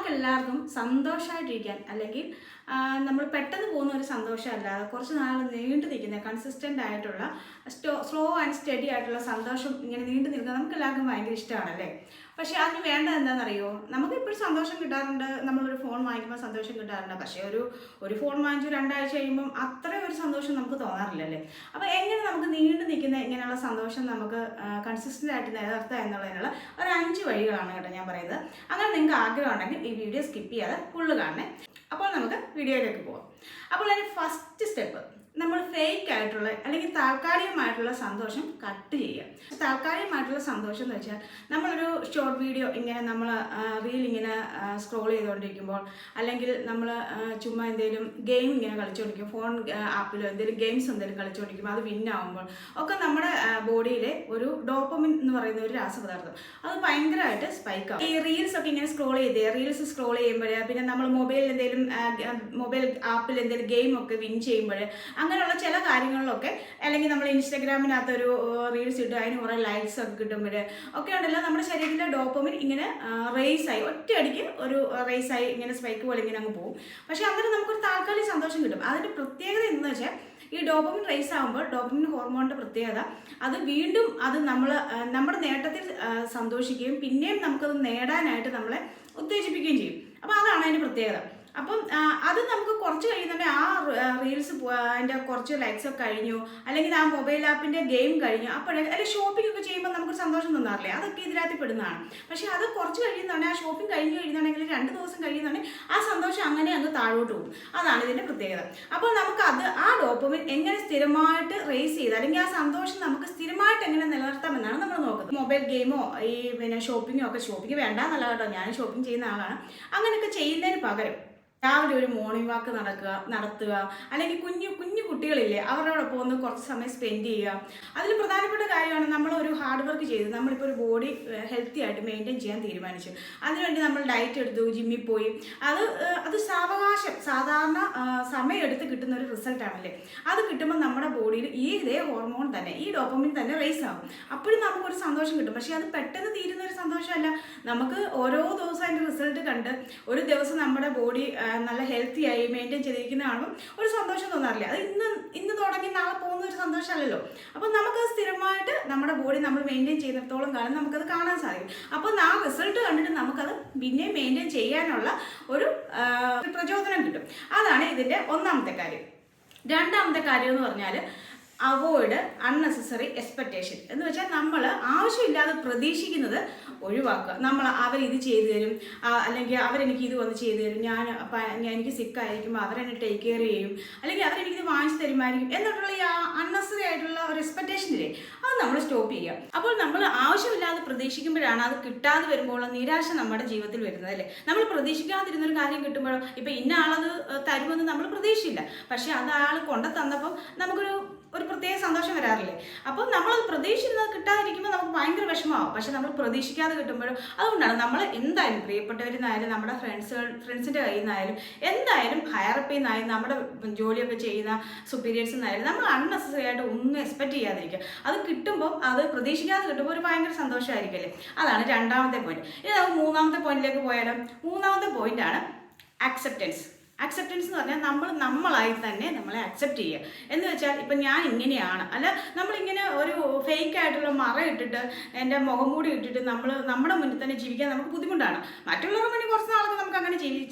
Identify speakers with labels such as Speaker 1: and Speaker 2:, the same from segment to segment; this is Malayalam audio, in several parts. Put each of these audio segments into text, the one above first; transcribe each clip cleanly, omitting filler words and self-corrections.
Speaker 1: നമുക്കെല്ലാവർക്കും സന്തോഷമായിട്ടിരിക്കാൻ അല്ലെങ്കിൽ നമ്മൾ പെട്ടെന്ന് പോകുന്ന ഒരു സന്തോഷമല്ലാതെ കുറച്ച് നാൾ നീണ്ടു നിൽക്കുന്ന കൺസിസ്റ്റൻ്റ് ആയിട്ടുള്ള സ്ലോ ആൻഡ് സ്റ്റഡി ആയിട്ടുള്ള സന്തോഷം ഇങ്ങനെ നീണ്ടു നിൽക്കുന്നത് നമുക്ക് എല്ലാവർക്കും ഭയങ്കര ഇഷ്ടമാണല്ലേ. പക്ഷേ അതിന് വേണ്ടത് എന്താണെന്നറിയോ, നമുക്ക് ഇപ്പോഴും സന്തോഷം കിട്ടാറുണ്ട്, നമ്മളൊരു ഫോൺ വാങ്ങിക്കുമ്പോൾ സന്തോഷം കിട്ടാറുണ്ട്. പക്ഷേ ഒരു ഫോൺ വാങ്ങിച്ചു 2 ആഴ്ച കഴിയുമ്പം അത്രയും ഒരു സന്തോഷം നമുക്ക് തോന്നാറില്ലല്ലേ. അപ്പോൾ എങ്ങനെ നമുക്ക് നീണ്ടു നിൽക്കുന്ന ഇങ്ങനെയുള്ള സന്തോഷം നമുക്ക് കൺസിസ്റ്റൻ്റ് ആയിട്ട് നിലനിർത്തുക എന്നുള്ളതിനുള്ള ഒരു 5 വഴികളാണ് കേട്ടോ ഞാൻ പറയുന്നത്. അങ്ങനെ നിങ്ങൾക്ക് ആഗ്രഹം ഉണ്ടെങ്കിൽ ഈ വീഡിയോ സ്കിപ്പ് ചെയ്യാതെ ഫുള്ള് കാണണേ. അപ്പോൾ നമുക്ക് വീഡിയോയിലേക്ക് പോകാം. അപ്പോൾ അതിന് ഫസ്റ്റ് സ്റ്റെപ്പ്, നമ്മൾ ഫേക്ക് ആയിട്ടുള്ള അല്ലെങ്കിൽ താൽക്കാലികമായിട്ടുള്ള സന്തോഷം കട്ട് ചെയ്യുക. താൽക്കാലികമായിട്ടുള്ള സന്തോഷം എന്ന് വെച്ചാൽ നമ്മളൊരു ഷോർട്ട് വീഡിയോ ഇങ്ങനെ നമ്മൾ റീൽ ഇങ്ങനെ സ്ക്രോൾ ചെയ്തുകൊണ്ടിരിക്കുമ്പോൾ, അല്ലെങ്കിൽ നമ്മൾ ചുമ്മാ എന്തെങ്കിലും ഗെയിം ഇങ്ങനെ കളിച്ചുകൊണ്ടിരിക്കും, ഫോൺ ആപ്പിലോ എന്തെങ്കിലും ഗെയിംസ് എന്തെങ്കിലും കളിച്ചുകൊണ്ടിരിക്കുമ്പോൾ അത് വിന്നാകുമ്പോൾ ഒക്കെ നമ്മുടെ ബോഡിയിലെ ഒരു ഡോപ്പമിൻ എന്ന് പറയുന്ന ഒരു രാസപദാർത്ഥം അത് ഭയങ്കരമായിട്ട് സ്പൈക്ക് ആവും. ഈ റീൽസ് ഒക്കെ ഇങ്ങനെ റീൽസ് സ്ക്രോൾ ചെയ്യുമ്പോൾ, പിന്നെ നമ്മൾ മൊബൈൽ ആപ്പിൽ എന്തെങ്കിലും ഗെയിം ഒക്കെ വിൻ ചെയ്യുമ്പോൾ, അങ്ങനെയുള്ള ചില കാര്യങ്ങളിലൊക്കെ, അല്ലെങ്കിൽ നമ്മൾ ഇൻസ്റ്റാഗ്രാമിനകത്തൊരു റീൽസ് ഇട്ട് അതിന് കുറേ ലൈക്സ് ഒക്കെ കിട്ടുമ്പോൾ ഒക്കെ ഉണ്ടല്ലോ നമ്മുടെ ശരീരത്തിലെ ഡോപ്പമിൻ ഇങ്ങനെ റേസായി ഒറ്റയടിക്ക് ഒരു റേസായി ഇങ്ങനെ സ്പൈക്ക് പോലെ ഇങ്ങനെ അങ്ങ് പോകും. പക്ഷേ അങ്ങനെ നമുക്കൊരു താൽക്കാലിക സന്തോഷം കിട്ടും. അതിൻ്റെ പ്രത്യേകത എന്ന് വെച്ചാൽ ഈ ഡോപ്പമിൻ റേസ് ആകുമ്പോൾ ഡോപ്പമിൻ ഹോർമോണിൻ്റെ പ്രത്യേകത അത് വീണ്ടും അത് നമ്മുടെ നേട്ടത്തിൽ സന്തോഷിക്കുകയും പിന്നെയും നമുക്കത് നേടാനായിട്ട് നമ്മളെ ഉത്തേജിപ്പിക്കുകയും ചെയ്യും. അപ്പോൾ അതാണ് അതിൻ്റെ പ്രത്യേകത. അപ്പം അത് നമുക്ക് കുറച്ച് കഴിയുന്നുണ്ടെങ്കിൽ ആ റീൽസ് അതിൻ്റെ കുറച്ച് ലൈക്സ് ഒക്കെ കഴിഞ്ഞു, അല്ലെങ്കിൽ ആ മൊബൈൽ ആപ്പിൻ്റെ ഗെയിം കഴിഞ്ഞു, അല്ലെങ്കിൽ ഷോപ്പിംഗ് ഒക്കെ ചെയ്യുമ്പോൾ നമുക്കൊരു സന്തോഷം തോന്നാറില്ലേ, അതൊക്കെ ഇതിനകത്ത് പെടുന്നതാണ്. പക്ഷേ അത് കുറച്ച് കഴിയുന്നുണ്ടെങ്കിൽ, ആ ഷോപ്പിംഗ് കഴിഞ്ഞ് കഴിയുന്നുണ്ടെങ്കിൽ 2 ദിവസം കഴിയുന്നുണ്ടെങ്കിൽ ആ സന്തോഷം അങ്ങനെ അങ്ങ് താഴോട്ട് പോകും. അതാണ് ഇതിൻ്റെ പ്രത്യേകത. അപ്പോൾ നമുക്കത് ആ ഡോപ്പമിൻ എങ്ങനെ സ്ഥിരമായിട്ട് റേസ് ചെയ്ത്, അല്ലെങ്കിൽ ആ സന്തോഷം നമുക്ക് സ്ഥിരമായിട്ട് എങ്ങനെ നിലനിർത്താമെന്നാണ് നമ്മൾ നോക്കുന്നത്. മൊബൈൽ ഗെയിമോ പിന്നെ ഷോപ്പിംഗ് വേണ്ടാന്നല്ല കേട്ടോ, ഞാൻ ഷോപ്പിംഗ് ചെയ്യുന്ന ആളാണ്. അങ്ങനെയൊക്കെ ചെയ്യുന്നതിന് പകരം രാവിലെ ഒരു മോർണിംഗ് വാക്ക് നടത്തുക, അല്ലെങ്കിൽ കുഞ്ഞു കുട്ടികളില്ലേ അവരോടൊപ്പം ഒന്ന് കുറച്ച് സമയം സ്പെൻഡ് ചെയ്യുക. അതിൽ പ്രധാനപ്പെട്ട കാര്യമാണ് നമ്മൾ ഒരു ഹാർഡ് വർക്ക് ചെയ്ത് നമ്മളിപ്പോൾ ഒരു ബോഡി ഹെൽത്തി ആയിട്ട് മെയിൻറ്റെയിൻ ചെയ്യാൻ തീരുമാനിച്ചു. അതിനുവേണ്ടി നമ്മൾ ഡയറ്റ് എടുത്തു, ജിമ്മിൽ പോയി, അത് സാധാരണ സമയം എടുത്ത് കിട്ടുന്ന ഒരു റിസൾട്ടാണല്ലേ. അത് കിട്ടുമ്പോൾ നമ്മുടെ ബോഡിയിൽ ഇതേ ഹോർമോൺ തന്നെ, ഈ ഡോപ്പമിൻ തന്നെ റേസ് ആകും. അപ്പോഴും നമുക്കൊരു സന്തോഷം കിട്ടും. പക്ഷേ അത് പെട്ടെന്ന് തീരുന്ന ഒരു സന്തോഷമല്ല. നമുക്ക് ഓരോ ദിവസം അതിൻ്റെ റിസൾട്ട് കണ്ട് ഒരു ദിവസം നമ്മുടെ ബോഡി നല്ല ഹെൽത്തി ആയി മെയിൻറ്റെയിൻ ചെയ്തിരിക്കുന്ന കാണുമ്പോൾ ഒരു സന്തോഷം തോന്നാറില്ല. അത് ഇന്ന് തുടങ്ങി നാളെ പോകുന്ന ഒരു സന്തോഷമല്ലല്ലോ. അപ്പോൾ നമുക്കത് സ്ഥിരമായിട്ട് നമ്മുടെ ബോഡി നമ്മൾ മെയിൻറ്റെയിൻ ചെയ്യുന്നിടത്തോളം കാലം നമുക്കത് കാണാൻ സാധിക്കും. അപ്പോൾ ആ റിസൾട്ട് കണ്ടിട്ട് നമുക്കത് പിന്നെ മെയിൻറ്റെയിൻ ചെയ്യാനുള്ള ഒരു പ്രചോദനം കിട്ടും. അതാണ് ഇതിൻ്റെ ഒന്നാമത്തെ കാര്യം. രണ്ടാമത്തെ കാര്യം എന്ന് പറഞ്ഞാൽ അവോയ്ഡ് അൺനെസസറി എക്സ്പെക്റ്റേഷൻ. എന്ന് വെച്ചാൽ നമ്മൾ ആവശ്യമില്ലാതെ പ്രതീക്ഷിക്കുന്നത് ഒഴിവാക്കുക. അവരിത് ചെയ്തു തരും, അല്ലെങ്കിൽ അവരെനിക്ക് ഇത് വന്ന് ചെയ്തു തരും, എനിക്ക് സിക്കായിരിക്കുമ്പോൾ അവരെന്നെ ടേക്ക് കെയർ ചെയ്യും, അല്ലെങ്കിൽ അവരെനിക്കിത് വാങ്ങിച്ചു തരുമായിരിക്കും എന്നുള്ള ഈ അൺനെസറി ആയിട്ടുള്ള ഒരു എക്സ്പെക്റ്റേഷൻ ഇല്ലേ, അത് നമ്മൾ സ്റ്റോപ്പ് ചെയ്യുക. അപ്പോൾ നമ്മൾ ആവശ്യമില്ലാതെ പ്രതീക്ഷിക്കുമ്പോഴാണ് അത് കിട്ടാതെ വരുമ്പോൾ നിരാശ നമ്മുടെ ജീവിതത്തിൽ വരുന്നത് അല്ലേ. നമ്മൾ പ്രതീക്ഷിക്കാതിരുന്നൊരു കാര്യം കിട്ടുമ്പോഴോ, ഇപ്പം ഇന്ന ആളത് തരുമെന്ന് നമ്മൾ പ്രതീക്ഷിച്ചില്ല, പക്ഷെ അത് ആൾ കൊണ്ടു തന്നപ്പം നമുക്കൊരു പ്രത്യേക സന്തോഷം വരാറില്ലേ. അപ്പോൾ നമ്മളത് പ്രതീക്ഷിക്കുന്നത് കിട്ടാതിരിക്കുമ്പോൾ നമുക്ക് ഭയങ്കര വിഷമമാവും. പക്ഷെ നമ്മൾ പ്രതീക്ഷിക്കാതെ കിട്ടുമ്പോഴും, അതുകൊണ്ടാണ് നമ്മൾ എന്തായാലും പ്രിയപ്പെട്ടവരിൽ നിന്നായാലും നമ്മുടെ ഫ്രണ്ട്സിൻ്റെ കയ്യിൽ നിന്നായാലും എന്തായാലും ഹയറപ്പിൽ നിന്നായാലും നമ്മുടെ ജോലിയൊക്കെ ചെയ്യുന്ന സുപ്പീരിയേഴ്സിൽ നിന്നായാലും നമ്മൾ അൺനെസസറി ആയിട്ട് ഒന്നും എക്സ്പെക്റ്റ് ചെയ്യാതിരിക്കുക. അത് കിട്ടുമ്പോൾ, അത് പ്രതീക്ഷിക്കാതെ കിട്ടുമ്പോൾ ഒരു ഭയങ്കര സന്തോഷമായിരിക്കും. അതാണ് രണ്ടാമത്തെ പോയിന്റ്. ഇനി നമുക്ക് മൂന്നാമത്തെ പോയിന്റിലേക്ക് പോയാലും, മൂന്നാമത്തെ പോയിന്റാണ് അക്സെപ്റ്റൻസ്. അക്സെപ്റ്റൻസ് എന്ന് പറഞ്ഞാൽ നമ്മളായി തന്നെ നമ്മളെ അക്സെപ്റ്റ് ചെയ്യുക. എന്ന് വെച്ചാൽ ഇപ്പം ഞാൻ ഇങ്ങനെയാണ്, അല്ല നമ്മളിങ്ങനെ ഒരു ഫേക്ക് ആയിട്ടുള്ള മറ ഇട്ടിട്ട്, എൻ്റെ മുഖംമൂടി ഇട്ടിട്ട് നമ്മുടെ മുന്നിൽ തന്നെ ജീവിക്കാൻ നമുക്ക് ബുദ്ധിമുട്ടാണ്. മറ്റുള്ളവരുടെ മുന്നിൽ കുറച്ച് നാൾക്ക് നമുക്ക് അങ്ങനെ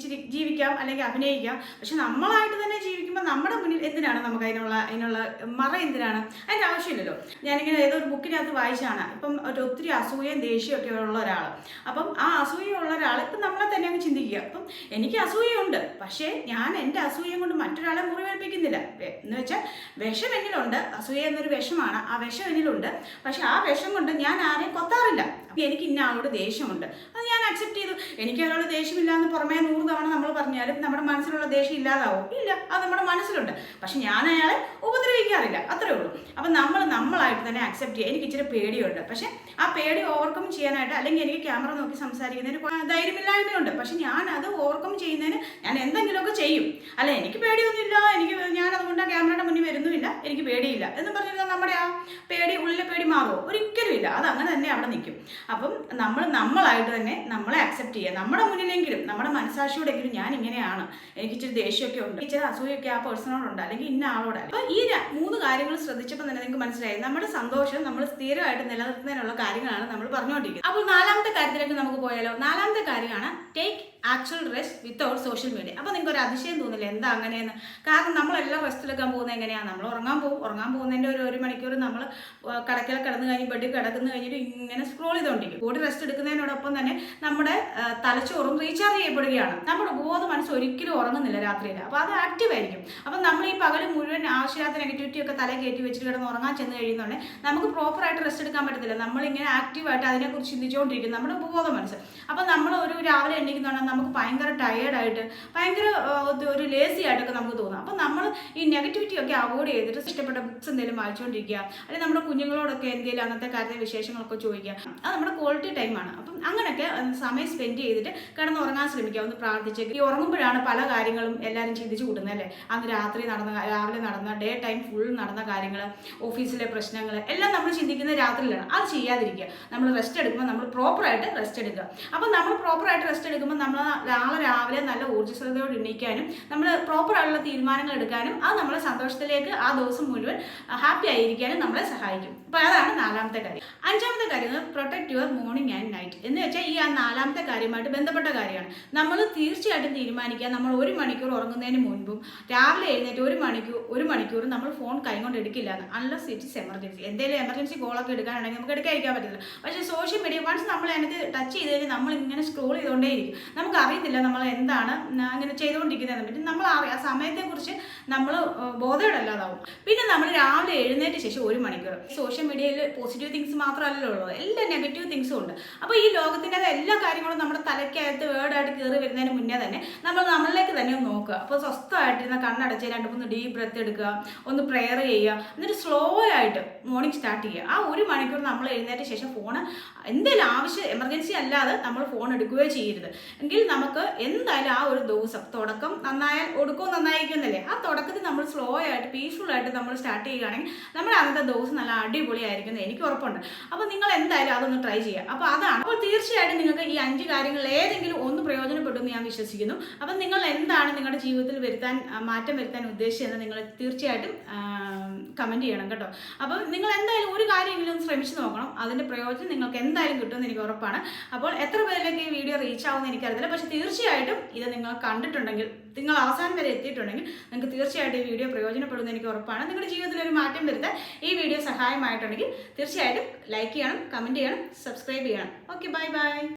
Speaker 1: ജീവിക്കാം, അല്ലെങ്കിൽ അഭിനയിക്കാം. പക്ഷെ നമ്മളായിട്ട് തന്നെ ജീവിക്കുമ്പോൾ നമ്മുടെ മുന്നിൽ എന്തിനാണ് നമുക്ക് അതിനുള്ള മറ എന്തിനാണ്? അതിൻ്റെ ആവശ്യമില്ലല്ലോ. ഞാനിങ്ങനെ ഏതൊരു ബുക്കിനകത്ത് വായിച്ചാണ്, ഇപ്പം ഒത്തിരി അസൂയയും ദേഷ്യമൊക്കെ ഉള്ള ഒരാൾ. അപ്പം ആ അസൂയുള്ള ഒരാൾ ഇപ്പം നമ്മളെ തന്നെ അങ്ങ് ചിന്തിക്കുക, അപ്പം എനിക്ക് അസൂയുണ്ട്, പക്ഷേ ഞാൻ എൻ്റെ അസൂയം കൊണ്ട് മറ്റൊരാളെ മുറിവേൽപ്പിക്കുന്നില്ല. എന്ന് വെച്ചാൽ വിഷം എന്നിലുണ്ട്, അസൂയ എന്നൊരു വിഷമാണ്, ആ വിഷം എന്നിലുണ്ട്. പക്ഷെ ആ വിഷം കൊണ്ട് ഞാൻ ആരെയും കൊത്താറില്ല. എനിക്ക് ഇന്ന ആളോട് ദേഷ്യമുണ്ട്, അത് ഞാൻ അക്സെപ്റ്റ് ചെയ്തു. എനിക്ക് ഒരാളോട് ദേഷ്യമില്ല എന്ന് പുറമേ 100 തവണ നമ്മൾ പറഞ്ഞാലും നമ്മുടെ മനസ്സിലുള്ള ദേഷ്യം ഇല്ലാതാവും ഇല്ല, അത് നമ്മുടെ മനസ്സിലുണ്ട്. പക്ഷെ ഞാൻ അയാളെ ഉപദ്രവിക്കാറില്ല, അത്രേ ഉള്ളൂ. അപ്പം നമ്മളായിട്ട് തന്നെ അക്സെപ്റ്റ് ചെയ്യുക. എനിക്ക് ഇച്ചിരി പേടിയുണ്ട്, പക്ഷെ ആ പേടി ഓവർകം ചെയ്യാനായിട്ട്, അല്ലെങ്കിൽ എനിക്ക് ക്യാമറ നോക്കി സംസാരിക്കുന്നതിന് ധൈര്യമില്ലായ്മയുണ്ട്, പക്ഷെ ഞാൻ അത് ഓവർകം ചെയ്യുന്നതിന് ഞാൻ എന്തെങ്കിലുമൊക്കെ ചെയ്യും. അല്ല എനിക്ക് പേടിയൊന്നുമില്ല, ഞാൻ അതുകൊണ്ട് ആ ക്യാമറയുടെ മുന്നിൽ വരുന്നുമില്ല, എനിക്ക് പേടിയില്ല എന്ന് പറഞ്ഞാൽ നമ്മുടെ ആ ഉള്ളിലെ പേടി മാറുമോ? ഒരിക്കലും ഇല്ല, അത് അങ്ങനെ തന്നെ അവിടെ നിൽക്കും. അപ്പം നമ്മളായിട്ട് തന്നെ നമ്മളെ അക്സെപ്റ്റ് ചെയ്യുക. നമ്മുടെ മുന്നിലെങ്കിലും നമ്മുടെ മനസാക്ഷിയോടെങ്കിലും ഞാൻ ഇങ്ങനെയാണ്, എനിക്ക് ഇച്ചിരി ദേഷ്യമൊക്കെ ഉണ്ട്, ഇച്ചിരി അസൂയൊക്കെ ആ പേഴ്സണോടുണ്ട്, അല്ലെങ്കിൽ ഇന്ന ആളോട്. അപ്പോൾ ഈ 3 കാര്യങ്ങൾ ശ്രദ്ധിച്ചപ്പോൾ തന്നെ നിങ്ങൾക്ക് മനസ്സിലായി നമ്മുടെ സന്തോഷം നമ്മൾ സ്ഥിരമായിട്ട് നിലനിർത്തുന്നതിനുള്ള കാര്യങ്ങളാണ് നമ്മൾ പറഞ്ഞുകൊണ്ടിരിക്കുന്നത്. അപ്പോൾ 4ാമത്തെ കാര്യത്തിലേക്ക് നമുക്ക് പോയാലോ. 4ാമത്തെ കാര്യമാണ് take actual rest without social media. അപ്പോൾ നിങ്ങൾക്ക് ഒരു അതിശയം തോന്നില്ല എന്താ അങ്ങനെയെന്ന്. കാരണം നമ്മളെല്ലാം റെസ്റ്റ് എടുക്കാൻ പോകുന്നത് എങ്ങനെയാണ്, നമ്മൾ ഉറങ്ങാൻ പോകുന്നതിൻ്റെ ഒരു മണിക്കൂർ നമ്മൾ കിടക്കൽ കിടന്ന് കഴിഞ്ഞ് ബെഡിൽ കിടക്കുന്ന കഴിഞ്ഞിട്ട് ഇങ്ങനെ സ്ക്രോൾ ചെയ്തുകൊണ്ടിരിക്കും. ബോഡി റെസ്റ്റ് എടുക്കുന്നതിനോടൊപ്പം തന്നെ നമ്മുടെ തലച്ചോറും റീചാർജ് ചെയ്യപ്പെടുകയാണ്. നമ്മുടെ ബോധ മനസ്സ് ഒരിക്കലും ഉറങ്ങുന്നില്ല രാത്രിയിൽ. അപ്പോൾ അത് ആക്റ്റീവ് ആയിരിക്കും. അപ്പം നമ്മൾ ഈ പകൽ മുഴുവൻ ആവശ്യമില്ലാത്ത നെഗറ്റിവിറ്റി ഒക്കെ തല കയറ്റി വെച്ചിട്ട് കിടന്ന് ഉറങ്ങാൻ ചെന്ന് കഴിയുന്നുണ്ടെങ്കിൽ നമുക്ക് പ്രോപ്പറായിട്ട് റെസ്റ്റ് എടുക്കാൻ പറ്റത്തില്ല. നമ്മളിങ്ങനെ ആക്റ്റീവായിട്ട് അതിനെക്കുറിച്ച് ചിന്തിച്ചുകൊണ്ടിരിക്കും നമ്മുടെ ബോധ മനസ്സ്. അപ്പം നമ്മൾ രാവിലെ എണീക്കുന്നുണ്ടെങ്കിൽ നമുക്ക് ഭയങ്കര ടയേർഡായിട്ട് ഭയങ്കര ഒരു ലേസി ആയിട്ടൊക്കെ നമുക്ക് തോന്നും. അപ്പം നമ്മൾ ഈ നെഗറ്റിവിറ്റി ഒക്കെ അവോയ്ഡ് ചെയ്തിട്ട് ഇഷ്ടപ്പെട്ട ബുക്സ് എന്തെങ്കിലും വായിച്ചുകൊണ്ടിരിക്കുക, അല്ലെങ്കിൽ നമ്മുടെ കുഞ്ഞുങ്ങളോടൊക്കെ എന്തെങ്കിലും അന്നത്തെ കാര്യത്തെ വിശേഷങ്ങളൊക്കെ ചോദിക്കുക. അത് നമ്മുടെ ക്വാളിറ്റി ടൈമാണ്. അപ്പം അങ്ങനെയൊക്കെ സമയം സ്പെൻഡ് ചെയ്തിട്ട് കിടന്ന് ഉറങ്ങാൻ ശ്രമിക്കുക. ഒന്ന് പ്രാർത്ഥിച്ച് ഈ ഉറങ്ങുമ്പോഴാണ് പല കാര്യങ്ങളും എല്ലാവരും ചിന്തിച്ച് കൂട്ടുന്നത് അല്ലേ. അന്ന് രാവിലെ നടന്ന ഡേ ടൈം ഫുൾ നടന്ന കാര്യങ്ങൾ, ഓഫീസിലെ പ്രശ്നങ്ങൾ എല്ലാം നമ്മൾ ചിന്തിക്കുന്നത് രാത്രിയിലാണ്. അത് ചെയ്യാതിരിക്കുക. നമ്മൾ റെസ്റ്റ് എടുക്കുമ്പോൾ നമ്മൾ പ്രോപ്പറായിട്ട് റെസ്റ്റ് എടുക്കുക. അപ്പം നമ്മൾ പ്രോപ്പറായിട്ട് റെസ്റ്റ് എടുക്കുമ്പോൾ നമ്മൾ നാളെ രാവിലെ നല്ല ഊർജ്ജസ്വലതയോടെ എണീക്കാനും നമ്മൾ പ്രോപ്പറായിട്ടുള്ള തീരുമാനങ്ങൾ എടുക്കാനും അത് നമ്മളെ സന്തോഷത്തിലേക്ക് ആ ദിവസം മുഴുവൻ ഹാപ്പി ആയിരിക്കാനും നമ്മളെ സഹായിക്കും. അപ്പോൾ അതാണ് 4ാമത്തെ കാര്യം. 5ാമത്തെ കാര്യം protect your morning and night എന്ന് വെച്ചാൽ ഈ 4ാമത്തെ കാര്യമായിട്ട് ബന്ധപ്പെട്ട കാര്യമാണ്. നമ്മൾ തീർച്ചയായിട്ടും തീരുമാനിക്കുക നമ്മൾ 1 മണിക്കൂർ ഉറങ്ങുന്നതിന് മുൻപും രാവിലെ എഴുന്നേറ്റ് 1 മണിക്കൂർ നമ്മൾ ഫോൺ കൈകൊണ്ട് എടുക്കില്ല എന്ന്. Unless it is emergency. എന്തെങ്കിലും എമർജൻസി കോളൊക്കെ എടുക്കാനാണെങ്കിൽ നമുക്ക് എടുക്കാതിരിക്കാൻ പറ്റില്ല. പക്ഷേ സോഷ്യൽ മീഡിയ വൺസ് നമ്മൾ അതിനകത്ത് ടച്ച് ചെയ്ത് കഴിഞ്ഞാൽ നമ്മൾ ഇങ്ങനെ സ്ക്രോൾ ചെയ്തുകൊണ്ടേയിരിക്കും. നമുക്ക് അറിയത്തില്ല നമ്മൾ എന്താണ് അങ്ങനെ ചെയ്തുകൊണ്ടിരിക്കുന്നതെന്ന് പറ്റി. നമ്മൾ ആ സമയത്തെക്കുറിച്ച് നമ്മൾ ബോധേഡല്ലാതാവും. പിന്നെ നമ്മൾ രാവിലെ എഴുന്നേറ്റ ശേഷം 1 മണിക്കൂർ സോഷ്യൽ മീഡിയയിൽ പോസിറ്റീവ് തിങ്സ് മാത്രമല്ലല്ലോ ഉള്ളത്, എല്ലാ നെഗറ്റീവ് തിങ്സും ഉണ്ട്. അപ്പോൾ ഈ ലോകത്തിൻ്റെ എല്ലാ കാര്യങ്ങളും നമ്മുടെ തലയ്ക്കകത്ത് വേർഡായിട്ട് കയറി വരുന്നതിന് മുന്നേ തന്നെ നമ്മൾ നമ്മളിലേക്ക് തന്നെ ഒന്ന് നോക്കുക. അപ്പോൾ സ്വസ്ഥമായിട്ടിരുന്ന കണ്ണടച്ച് 2-3 ഡീപ്പ് ബ്രെത്ത് എടുക്കുക, ഒന്ന് പ്രെയർ ചെയ്യുക, എന്നിട്ട് സ്ലോ ആയിട്ട് മോർണിംഗ് സ്റ്റാർട്ട് ചെയ്യുക. ആ 1 മണിക്കൂർ നമ്മൾ എഴുന്നേറ്റ ശേഷം ഫോൺ എന്തെങ്കിലും ആവശ്യം എമർജൻസി അല്ലാതെ നമ്മൾ ഫോൺ എടുക്കുകയോ ചെയ്യരുത്. എങ്കിൽ നമുക്ക് എന്തായാലും ആ ഒരു ദിവസം തുടക്കം നന്നായാൽ ഒടുക്കവും നന്നായിരിക്കുന്നല്ലേ. ആ തുടക്കത്തിൽ നമ്മൾ സ്ലോ ആയിട്ട് പീസ്ഫുൾ ആയിട്ട് നമ്മൾ സ്റ്റാർട്ട് ചെയ്യുകയാണെങ്കിൽ നമ്മുടെ അന്നത്തെ ദിവസം നല്ല അടിപൊളിയായിരിക്കുന്നത് എനിക്ക് ഉറപ്പുണ്ട്. അപ്പോൾ നിങ്ങൾ എന്തായാലും അതൊന്ന് ട്രൈ ചെയ്യുക. അപ്പോൾ അതാണ്. അപ്പോൾ തീർച്ചയായിട്ടും നിങ്ങൾക്ക് ഈ 5 കാര്യങ്ങളിൽ ഏതെങ്കിലും ഒന്ന് പ്രയോജനപ്പെടുമെന്ന് ഞാൻ വിശ്വസിക്കുന്നു. അപ്പം നിങ്ങൾ എന്താണ് നിങ്ങളുടെ ജീവിതത്തിൽ മാറ്റം വരുത്താൻ ഉദ്ദേശിച്ചതെന്ന് നിങ്ങൾ തീർച്ചയായിട്ടും കമൻറ്റ് ചെയ്യണം കേട്ടോ. അപ്പോൾ നിങ്ങൾ എന്തായാലും ഒരു കാര്യമെങ്കിലും ശ്രമിച്ചു നോക്കണം. അതിൻ്റെ പ്രയോജനം നിങ്ങൾക്ക് എന്തായാലും കിട്ടുമെന്ന് എനിക്ക് ഉറപ്പാണ്. അപ്പോൾ എത്ര പേരിലേക്ക് ഈ വീഡിയോ റീച്ച് ആവുമെന്ന് എനിക്കറിയില്ല. പക്ഷേ തീർച്ചയായിട്ടും ഇത് നിങ്ങൾ കണ്ടിട്ടുണ്ടെങ്കിൽ, നിങ്ങൾ അവസാനം വരെ എത്തിയിട്ടുണ്ടെങ്കിൽ നിങ്ങൾക്ക് തീർച്ചയായിട്ടും ഈ വീഡിയോ പ്രയോജനപ്പെടുമെന്ന് എനിക്ക് ഉറപ്പാണ്. നിങ്ങളുടെ ജീവിതത്തിൽ ഒരു മാറ്റം വരുത്താൻ ഈ വീഡിയോ സഹായമായിട്ടുണ്ടെങ്കിൽ തീർച്ചയായിട്ടും ലൈക്ക് ചെയ്യണം, കമൻറ്റ് ചെയ്യണം, സബ്സ്ക്രൈബ് ചെയ്യണം. Okay, bye bye.